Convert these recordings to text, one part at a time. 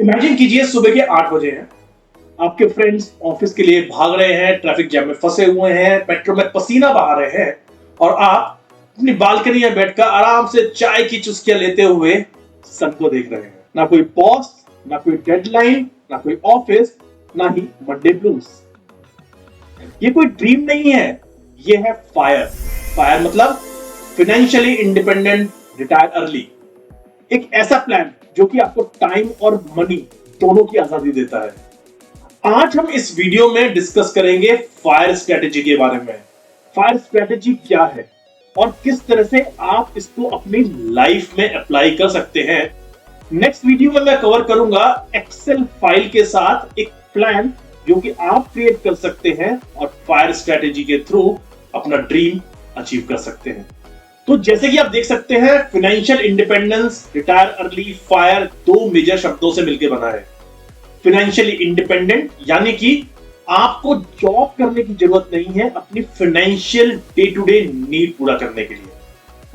Imagine कीजिए सुबह के 8 बजे हैं, आपके फ्रेंड्स ऑफिस के लिए भाग रहे हैं, ट्रैफिक जैम में फंसे हुए हैं, मेट्रो में पसीना बहा रहे हैं और आप अपनी बालकनी में बैठकर आराम से चाय की चुस्कियां लेते हुए सन को देख रहे हैं। ना कोई बॉस, ना कोई डेडलाइन, ना कोई ऑफिस, ना ही मंडे ब्लूज। ये कोई ड्रीम नहीं है, ये है फायर। फायर मतलब फाइनेंशियली इंडिपेंडेंट, रिटायर अर्ली। एक ऐसा प्लान जो कि आपको टाइम और मनी दोनों की आजादी देता है। आज हम इस वीडियो में डिस्कस करेंगे फायर स्ट्रेटेजी के बारे में। फायर स्ट्रेटेजी क्या है और किस तरह से आप इसको अपनी लाइफ में अप्लाई कर सकते हैं। नेक्स्ट वीडियो में मैं कवर करूंगा एक्सेल फाइल के साथ एक प्लान जो कि आप क्रिएट कर सकते हैं और फायर स्ट्रेटेजी के थ्रू अपना ड्रीम अचीव कर सकते हैं। तो जैसे कि आप देख सकते हैं, financial independence, retire early, fire दो मेजर शब्दों से मिलकर बना है। फाइनेंशियली इंडिपेंडेंट यानी कि आपको जॉब करने की जरूरत नहीं है अपनी financial day to day need पूरा करने के लिए।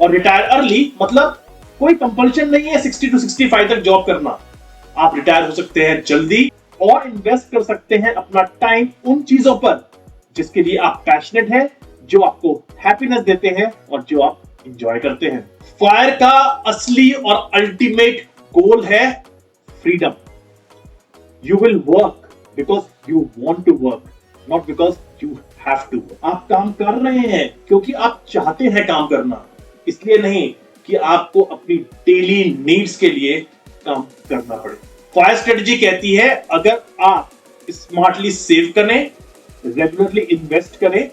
और रिटायर अर्ली मतलब कोई कंपल्शन नहीं है 60 to 65 तक जॉब करना। आप रिटायर हो सकते हैं जल्दी और इन्वेस्ट कर सकते हैं अपना टाइम उन चीजों पर जिसके लिए आप पैशनेट हैं, जो आपको हैप्पीनेस देते हैं और जो आप एंजॉय करते हैं। फायर का असली और अल्टीमेट गोल है freedom. You will work because you want to work, not because you have to. आप काम कर रहे हैं क्योंकि आप चाहते हैं काम करना, इसलिए नहीं कि आपको अपनी डेली नीड्स के लिए काम करना पड़े। फायर स्ट्रेटजी कहती है अगर आप स्मार्टली सेव करें, रेगुलरली इन्वेस्ट करें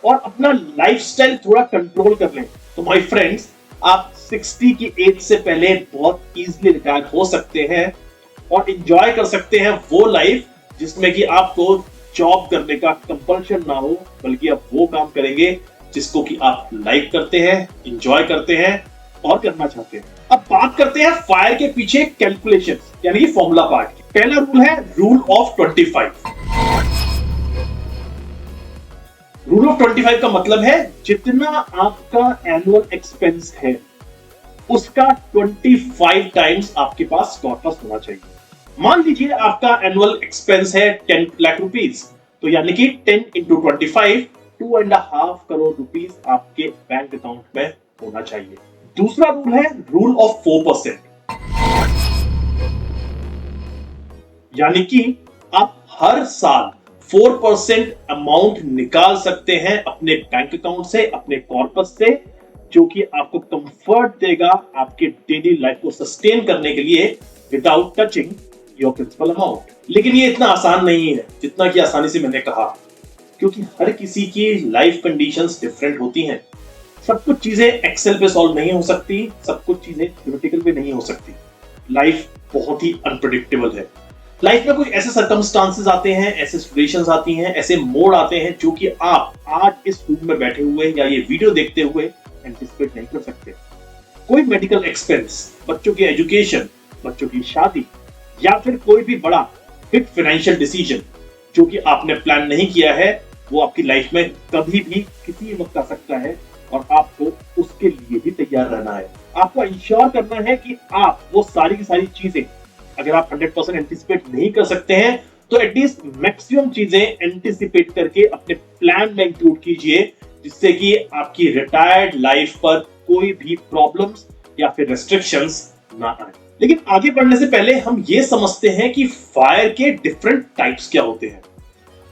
और अपना लाइफस्टाइल थोड़ा कंट्रोल कर लें, तो माय फ्रेंड्स, आप 60 की एज से पहले बहुत इजीली रिटायर हो सकते हैं और एंजॉय कर सकते हैं वो लाइफ जिसमें कि आपको जॉब करने का कंपल्शन ना हो, बल्कि आप वो काम करेंगे जिसको कि आप लाइक करते हैं, एंजॉय करते हैं और करना चाहते हैं। अब बात करते हैं फायर के पीछे कैलकुलेशन यानी कि फॉर्मूला पार्ट की। पहला रूल है रूल ऑफ 25। रूल ऑफ 25 का मतलब है जितना आपका एनुअल एक्सपेंस है उसका 25 टाइम्स आपके पास कॉर्पस होना चाहिए। मान लीजिए आपका एनुअल एक्सपेंस है 10 लाख रुपीस, तो यानी कि 10 into 25, 2.5 करोड़ रुपीस आपके बैंक अकाउंट में होना चाहिए। दूसरा रूल है रूल ऑफ 4%, यानी कि आप हर साल 4% अमाउंट निकाल सकते हैं अपने बैंक अकाउंट से, अपने कॉर्पस से, जो कि आपको कंफर्ट देगा आपके डेली लाइफ को सस्टेन करने के लिए without touching your principal amount. लेकिन ये इतना आसान नहीं है जितना कि आसानी से मैंने कहा, क्योंकि हर किसी की लाइफ कंडीशंस डिफरेंट होती हैं। सब कुछ चीजें एक्सेल पे सॉल्व नहीं हो सकती, सब कुछ चीजें थ्योरेटिकल पे नहीं हो सकती। लाइफ बहुत ही अनप्रेडिक्टेबल है। लाइफ में कुछ ऐसे सर्कमस्टांसेस आते हैं, ऐसे सिचुएशंस आती हैं, ऐसे मोड आते हैं जो कि आप आज इस रूम में बैठे हुए या ये वीडियो देखते हुए एंटिसिपेट नहीं कर सकते। कोई मेडिकल एक्सपेंस, बच्चों की एजुकेशन, बच्चों की शादी या फिर कोई भी बड़ा बिग फाइनेंशियल डिसीजन जो कि आपने प्लान नहीं किया है, वो आपकी लाइफ में कभी भी किसी वक्त आ सकता है और आपको उसके लिए भी तैयार रहना है। आपको इंश्योर करना है कि आप वो सारी की सारी चीजें, अगर आप 100% एंटिसिपेट नहीं कर सकते हैं तो एटलीस्ट मैक्सिमम चीजें एंटिसिपेट करके अपने प्लान में इंक्लूड कीजिए, जिससे कि आपकी रिटायर्ड लाइफ पर कोई भी प्रॉब्लम्स या फिर रेस्ट्रिक्शंस ना आए। लेकिन आगे बढ़ने से पहले हम ये समझते हैं कि फायर के डिफरेंट टाइप्स क्या होते हैं।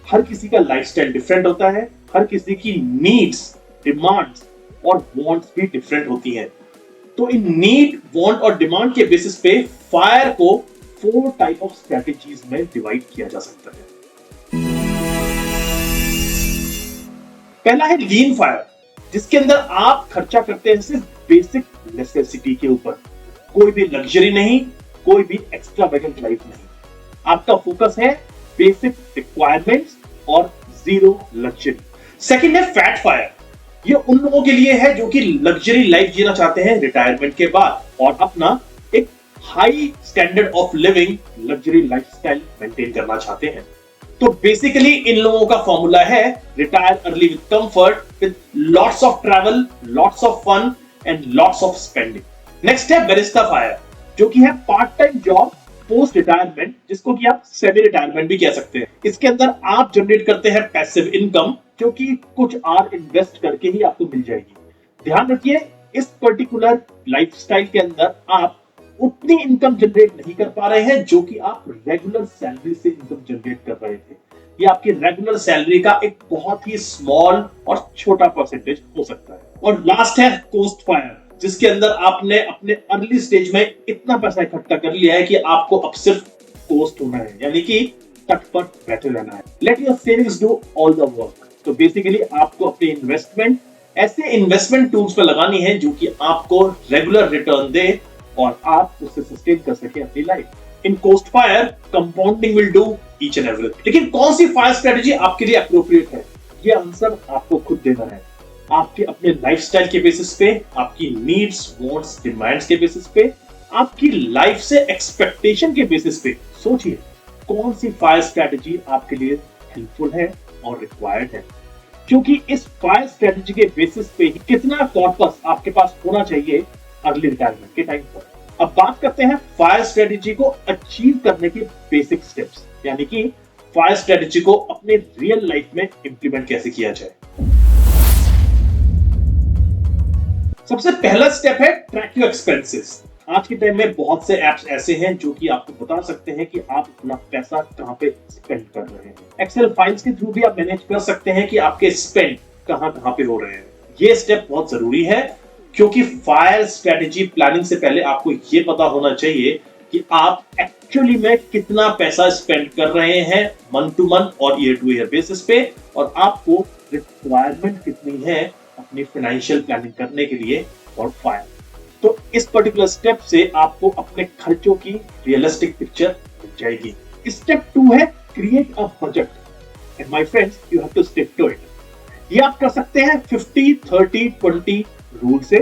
हर किसी का लाइफस्टाइल डिफरेंट होता है, हर किसी की नीड्स, डिमांड्स और वांट्स भी डिफरेंट होती हैं। तो इन नीड, वांट और डिमांड के बेसिस पे फायर को 4 टाइप ऑफ स्ट्रेटेजीज में डिवाइड किया जा सकता है। पहला है लीन फायर, जिसके अंदर आप खर्चा करते हैं सिर्फ बेसिक नेसेसिटी के ऊपर, कोई भी लग्जरी नहीं, कोई भी एक्स्ट्रावेगेंट लाइफ नहीं। आपका फोकस है बेसिक रिक्वायरमेंट्स और जीरो लग्जरी। सेकंड है फैट फायर, ये उन लोगों के लिए है जो कि लग्जरी लाइफ जीना चाहते हैं रिटायरमेंट के बाद और अपना एक high standard of living luxury lifestyle maintain करना चाहते हैं। तो बेसिकली इन लोगों का फॉर्मूला है retire early with comfort, with lots of travel, lots of fun and lots of spending. Next है बैरिस्टा फायर, जो कि है part time job post retirement, जिसको कि आप सेमी रिटायरमेंट भी कह सकते हैं। इसके अंदर आप जनरेट करते हैं पैसिव इनकम, जो कि कुछ आर इन्वेस्ट करके ही आपको मिल जाएगी। ध्यान रखिए, इस पर्टिकुलर लाइफस्टाइल के अंदर आप उतनी इनकम जनरेट नहीं कर पा रहे हैं जो कि आप रेगुलर सैलरी से इनकम जनरेट कर रहे थे। ये आपकी रेगुलर सैलरी का एक बहुत ही स्मॉल और छोटा परसेंटेज हो सकता है। और लास्ट है कोस्ट फायर, जिसके अंदर आपने अपने अर्ली स्टेज में इतना पैसा इकट्ठा कर लिया है कि आपको अब सिर्फ कोस्ट होना है, यानी कि तट पर बैठे रहना है। Let your savings do all the work. तो बेसिकली आपको अपनी इन्वेस्टमेंट ऐसे इन्वेस्टमेंट टूल्स पर लगानी है जो कि आपको रेगुलर रिटर्न दे और आप उससे सस्टेन कर सके अपनी life. In coast fire compounding will do each and everything. लेकिन कौन सी फायर स्ट्रेटजी आपके लिए अप्रोप्रिएट है, ये आंसर आपको खुद देना है। आपके अपने लाइफस्टाइल के बेसिस पे, आपकी नीड्स, वांट्स, डिमांड्स के बेसिस पे, आपकी लाइफ से एक्सपेक्टेशन के बेसिस पे सोचिए कौन सी फायर स्ट्रेटजी आपके लिए हेल्पफुल है और रिक्वायर्ड है। क्योंकि इस फायर स्ट्रेटजी के बेसिस पे ही कितना कॉर्पस आपके पास होना चाहिए अर्ली रिटायरमेंट के टाइम पर। अब बात करते हैं फायर स्ट्रेटजी को अचीव करने के बेसिक स्टेप्स, यानी कि फायर स्ट्रेटजी को अपने रियल लाइफ में इंप्लीमेंट कैसे किया जाए। सबसे पहला स्टेप है ट्रैक योर एक्सपेंसेस। आज के टाइम में बहुत से ऐप्स ऐसे हैं जो कि आपको बता सकते हैं कि आप अपना पैसा कहां पे स्पेंड कर रहे हैं। एक्सेल फाइल्स के थ्रू भी आप मैनेज कर सकते हैं कि आपके स्पेंड कहां कहां पे हो रहे हैं। ये स्टेप बहुत जरूरी है, क्योंकि फायर स्ट्रेटजी प्लानिंग से पहले आपको ये पता होना चाहिए कि आप एक्चुअली में कितना पैसा स्पेंड कर रहे हैं मंथ टू मंथ और ईयर टू ईयर बेसिस पे, और आपको रिक्वायरमेंट कितनी है अपनी फाइनेंशियल प्लानिंग करने के लिए और फायर। तो इस पर्टिकुलर स्टेप से आपको अपने खर्चों की रियलिस्टिक पिक्चर मिल जाएगी। स्टेप 2 है create a budget, and my friends you have to stick to it. ये आप कर सकते हैं 50-30-20 रूल से,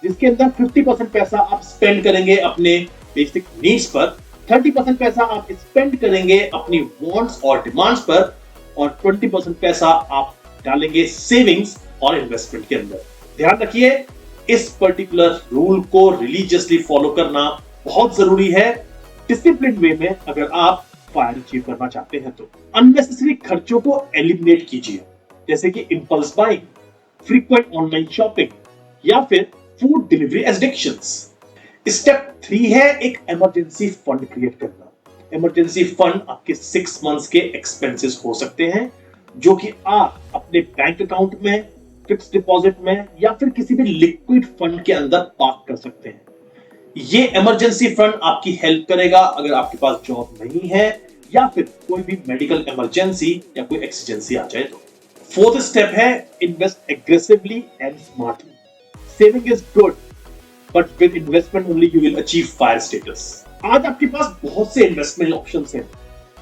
जिसके अंदर 50% पैसा आप स्पेंड करेंगे अपने बेसिक नीड्स पर, 30% पैसा आप स्पेंड करेंगे अपनी वांट्स और डिमांड्स पर, और 20% पैसा आप डालेंगे सेविंग्स और इन्वेस्टमेंट के अंदर। ध्यान रखिए, इस पर्टिकुलर रूल को रिलीजियसली फॉलो करना बहुत जरूरी है डिसिप्लिन वे में, अगर आप फायर अचीव करना चाहते हैं तो। अननेसेसरी खर्चों को एलिमिनेट कीजिए, जैसे कि impulse buying, frequent online shopping या फिर फूड डिलीवरी एडिक्शंस। स्टेप 3 है एक इमरजेंसी फंड क्रिएट करना। इमरजेंसी फंड आपके 6 मंथ्स के एक्सपेंसेस हो सकते हैं, जो कि आप अपने बैंक अकाउंट में, फिक्स डिपॉजिट में या फिर किसी भी लिक्विड फंड के अंदर पार्क कर सकते हैं। ये इमरजेंसी फंड आपकी हेल्प करेगा अगर आपके पास जॉब नहीं है या फिर कोई भी मेडिकल इमरजेंसी या कोई एक्सीडेंसी आ जाए तो। 4th स्टेप है invest aggressively and smartly. Saving is good, but with investment only you will achieve fire status. आज आपके पास बहुत से इन्वेस्टमेंट ऑप्शंस हैं।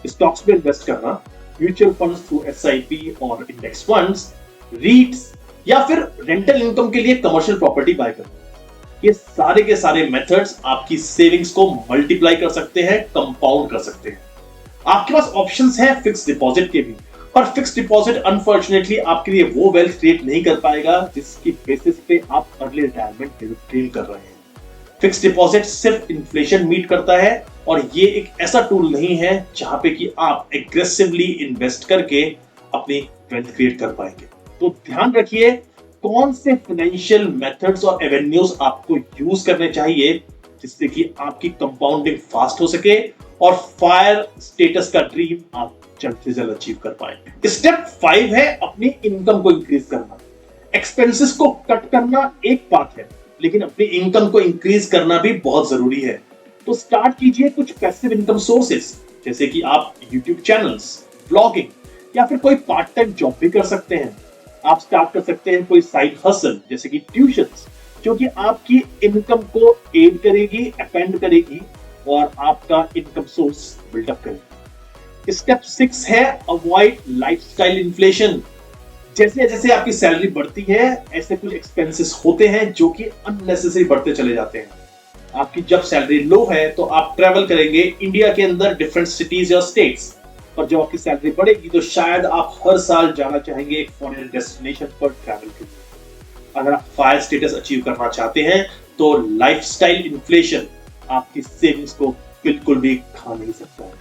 स्टॉक्स में इन्वेस्ट करना, म्यूचुअल फंड्स थ्रू एसआईपी और इंडेक्स फंड्स, रीट्स या फिर रेंटल इनकम के लिए कमर्शियल प्रॉपर्टी बाय करना। ये सारे के सारे मेथड्स आपकी सेविंग्स को मल्टीप्लाई कर सकते हैं, कंपाउंड कर सकते हैं। आपके पास ऑप्शंस हैं फिक्स डिपॉजिट के भी, पर फिक्स डिपॉजिट अनफॉर्चुनेटली आपके लिए वो वेल्थ क्रिएट नहीं कर पाएगा जिसकी बेसिस पे आप अर्ली रिटायरमेंट ड्रीम कर रहे हैं। फिक्स डिपॉजिट सिर्फ इन्फ्लेशन मीट करता है, और ये एक ऐसा टूल नहीं है जहां पे कि आप एग्रेसिवली इन्वेस्ट करके अपनी वेल्थ क्रिएट कर पाएंगे। तो ध्यान रखिए कौन से फाइनेंशियल मेथड्स और एवेन्यूज आपको यूज करने चाहिए जिससे कि आपकी कंपाउंडिंग फास्ट हो सके और फायर स्टेटस का ड्रीम आप जल्द से जल्द अचीव कर पाए। स्टेप 5 है अपनी इनकम को इंक्रीज करना। एक्सपेंसेस को कट करना एक बात है, लेकिन अपनी इनकम को इंक्रीज करना भी बहुत जरूरी है। तो स्टार्ट कीजिए कुछ पैसिव इनकम सोर्सेस, जैसे कि आप यूट्यूब चैनल्स, ब्लॉगिंग या फिर कोई पार्ट टाइम जॉब भी कर सकते हैं। आप स्टार्ट कर सकते हैं कोई साइड हसल, जैसे कि ट्यूशंस, जो कि आपकी इनकम को एड करेगी, अपेंड करेगी और आपका इनकम सोर्स बिल्डअप करेगी। स्टेप 6 है अवॉइड लाइफस्टाइल इन्फ्लेशन। जैसे जैसे आपकी सैलरी बढ़ती है, ऐसे कुछ एक्सपेंसेस होते हैं जो कि अननेसेसरी बढ़ते चले जाते हैं। आपकी जब सैलरी लो है तो आप ट्रैवल करेंगे इंडिया के अंदर डिफरेंट सिटीज या स्टेट्स, और जब आपकी सैलरी बढ़ेगी तो शायद आप हर साल जाना चाहेंगे एक फॉरेन डेस्टिनेशन पर ट्रैवल के लिए। अगर आप फायर स्टेटस अचीव करना चाहते हैं तो लाइफस्टाइल इन्फ्लेशन आपकी सेविंग्स को बिल्कुल भी खा नहीं सकता है।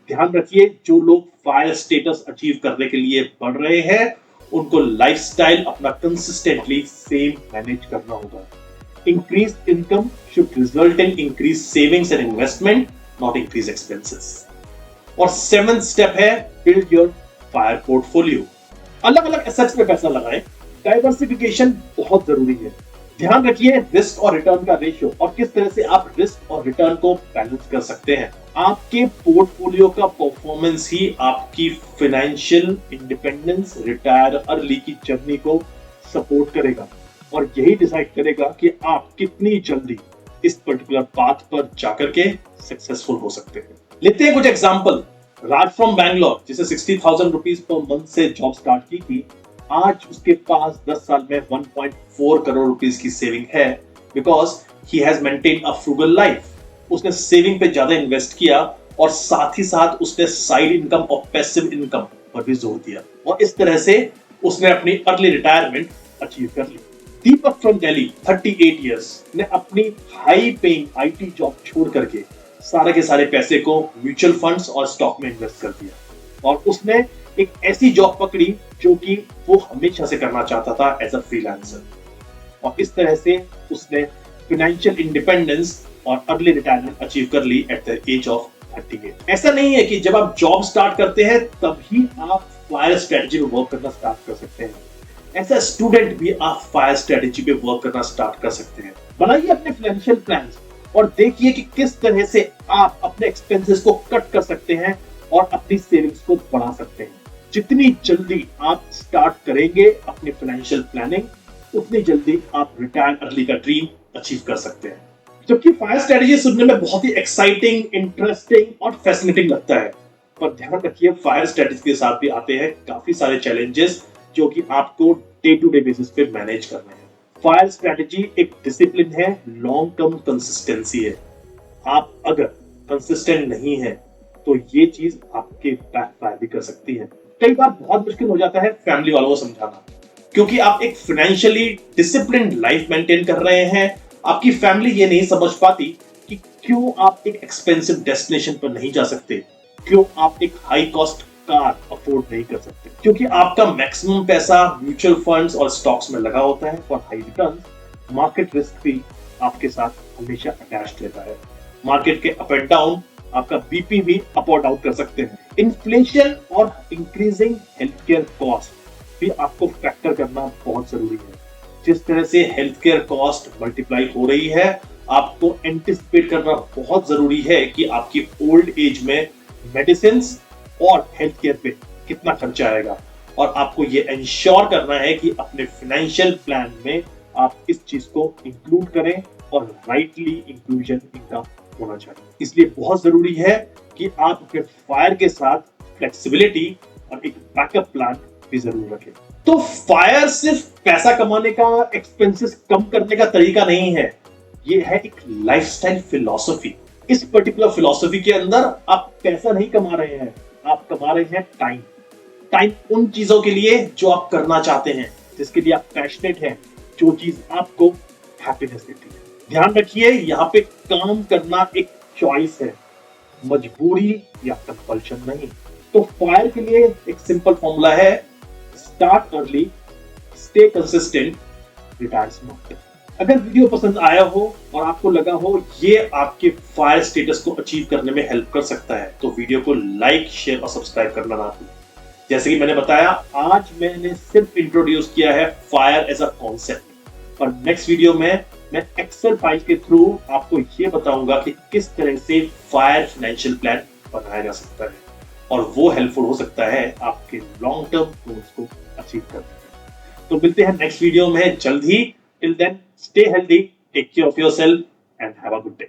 ध्यान रखिए, जो लोग फायर स्टेटस अचीव करने के लिए बढ़ रहे हैं, उनको लाइफस्टाइल अपना कंसिस्टेंटली सेम मैनेज करना होगा। Increase income should result in increase savings and investment, not increase expenses. और 7th स्टेप है बिल्ड योर फायर पोर्टफोलियो। अलग अलग एसेट्स पे पैसा लगाएं। डाइवर्सिफिकेशन बहुत जरूरी है। ध्यान रखिए रिस्क और रिटर्न का रेशियो और किस तरह से आप रिस्क और रिटर्न को बैलेंस कर सकते हैं। आपके पोर्टफोलियो का परफॉर्मेंस ही आपकी फाइनेंशियल इंडिपेंडेंस, रिटायर अर्ली की जर्नी को सपोर्ट करेगा और यही डिसाइड करेगा कि आप कितनी जल्दी इस पर्टिकुलर पाथ पर जाकर के सक्सेसफुल हो सकते हैं। लेते हैं कुछ एग्जांपल। राज फ्रॉम बैंगलोर, जिसे 60,000 रुपीज पर मंथ से जॉब स्टार्ट की थी, आज उसके पास 10 साल में 1.4 करोड़ रुपीस की सेविंग है, because he has maintain a frugal life. उसने सेविंग पे ज्यादा इन्वेस्ट किया और साथ ही साथ उसने साइड इनकम और पैसिव इनकम पर भी जोर दिया और इस तरह से उसने अपनी अर्ली रिटायरमेंट अचीव कर ली। दीपक फ्रॉम दिल्ली, 38 इयर्स, ने अपनी हाई पेइंग आईटी जॉब छोड़ करके सारे के सारे पैसे को म्यूचुअल फंड्स और स्टॉक में इन्वेस्ट कर दिया और उसने एक ऐसी जॉब पकड़ी जो कि वो हमेशा से करना चाहता था एज अ फ्रीलांसर और इस तरह से उसने फाइनेंशियल इंडिपेंडेंस और अर्ली रिटायरमेंट अचीव कर ली एट द एज ऑफ 38। ऐसा नहीं है कि जब आप जॉब स्टार्ट करते हैं तभी आप फायर स्ट्रेटजी में वर्क करना स्टार्ट कर सकते हैं। ऐसा स्टूडेंट भी आप फायर स्ट्रेटजी पे वर्क करना स्टार्ट कर सकते हैं। बनाइए अपने फाइनेंशियल प्लान्स और देखिए कि किस तरह से आप अपने एक्सपेंसेस को कट कर सकते हैं और अपनी सेविंग्स को बढ़ा सकते हैं। जितनी जल्दी आप स्टार्ट करेंगे अपनी फाइनेंशियल प्लानिंग, उतनी जल्दी आप रिटायर अर्ली का ड्रीम अचीव कर सकते हैं। जबकि फायर स्ट्रेटजी सुनने में बहुत ही एक्साइटिंग, इंटरेस्टिंग और फैसिनेटिंग लगता है, पर ध्यान रखिए फायर स्ट्रेटजी के साथ भी आते हैं काफी सारे चैलेंजेस जो कि आपको डे टू डे बेसिस पे मैनेज करने हैं। फायर स्ट्रेटजी एक डिसिप्लिन है, लॉन्ग टर्म कंसिस्टेंसी है। आप अगर कंसिस्टेंट नहीं है तो ये चीज आपके बैकफायर भी कर सकती है। कई बार बहुत मुश्किल हो जाता है फैमिली वालों को समझाना, क्योंकि आप एक फाइनेंशियली डिसिप्लिन्ड लाइफ मेंटेन कर रहे हैं। आपकी फैमिली ये नहीं समझ पाती कि क्यों आप एक एक्सपेंसिव डेस्टिनेशन पर नहीं जा सकते, क्यों आप एक हाई कॉस्ट कार अफोर्ड नहीं कर सकते, क्योंकि आपका मैक्सिमम पैसा म्यूचुअल फंड्स और स्टॉक्स में लगा होता है for high returns. Market risk भी आपके साथ हमेशा अटैच्ड रहता है। मार्केट के अप एंड डाउन आपका बीपी भी अप और डाउन कर सकते हैं। इन्फ्लेशन और इंक्रीजिंग हेल्थ केयर कॉस्ट भी आपको फैक्टर करना बहुत जरूरी है। जिस तरह से हेल्थ केयर कॉस्ट मल्टीप्लाई हो रही है, आपको एंटिसिपेट करना बहुत जरूरी है कि आपकी ओल्ड एज में मेडिसिन और हेल्थ केयर पे कितना खर्चा आएगा और आपको ये इंश्योर करना है कि अपने फाइनेंशियल प्लान में आप इस चीज को इंक्लूड करें और राइटली इंक्लूजन इनका होना चाहिए। इसलिए बहुत जरूरी है कि आप अपने फायर के साथ फ्लेक्सिबिलिटी और एक बैकअप प्लान भी जरूर रखें। तो फायर सिर्फ पैसा कमाने का, एक्सपेंसेस कम करने का तरीका नहीं है, ये है एक लाइफस्टाइल फिलॉसफी। इस पर्टिकुलर फिलॉसफी के अंदर आप पैसा नहीं कमा रहे हैं, आप कमा रहे हैं टाइम। टाइम उन चीजों के लिए जो आप करना चाहते हैं, जिसके लिए आप पैशनेट हैं, जो चीज आपको हैप्पीनेस देती है। ध्यान रखिए, यहाँ पे काम करना एक चॉइस है, मजबूरी या कंपल्शन नहीं। तो फायर के लिए एक सिंपल फॉर्मूला है, start early, stay consistent, retire smart. अगर वीडियो पसंद आया हो और आपको लगा हो ये आपके फायर स्टेटस को अचीव करने में हेल्प कर सकता है, तो वीडियो को लाइक, शेयर और सब्सक्राइब करना ना भूलें। जैसे कि मैंने बताया, आज मैंने सिर्फ इंट्रोड्यूस किया है फायर एज अ कॉन्सेप्ट, और नेक्स्ट वीडियो में मैं एक्सेल फाइल के थ्रू आपको ये बताऊंगा कि किस तरह से फायर फाइनेंशियल प्लान बनाया जा सकता है और वो हेल्पफुल हो सकता है आपके लॉन्ग टर्म गोल्स को अचीव करने में। तो मिलते हैं नेक्स्ट वीडियो में जल्द ही। Till then, stay healthy, take care of yourself and have a good day.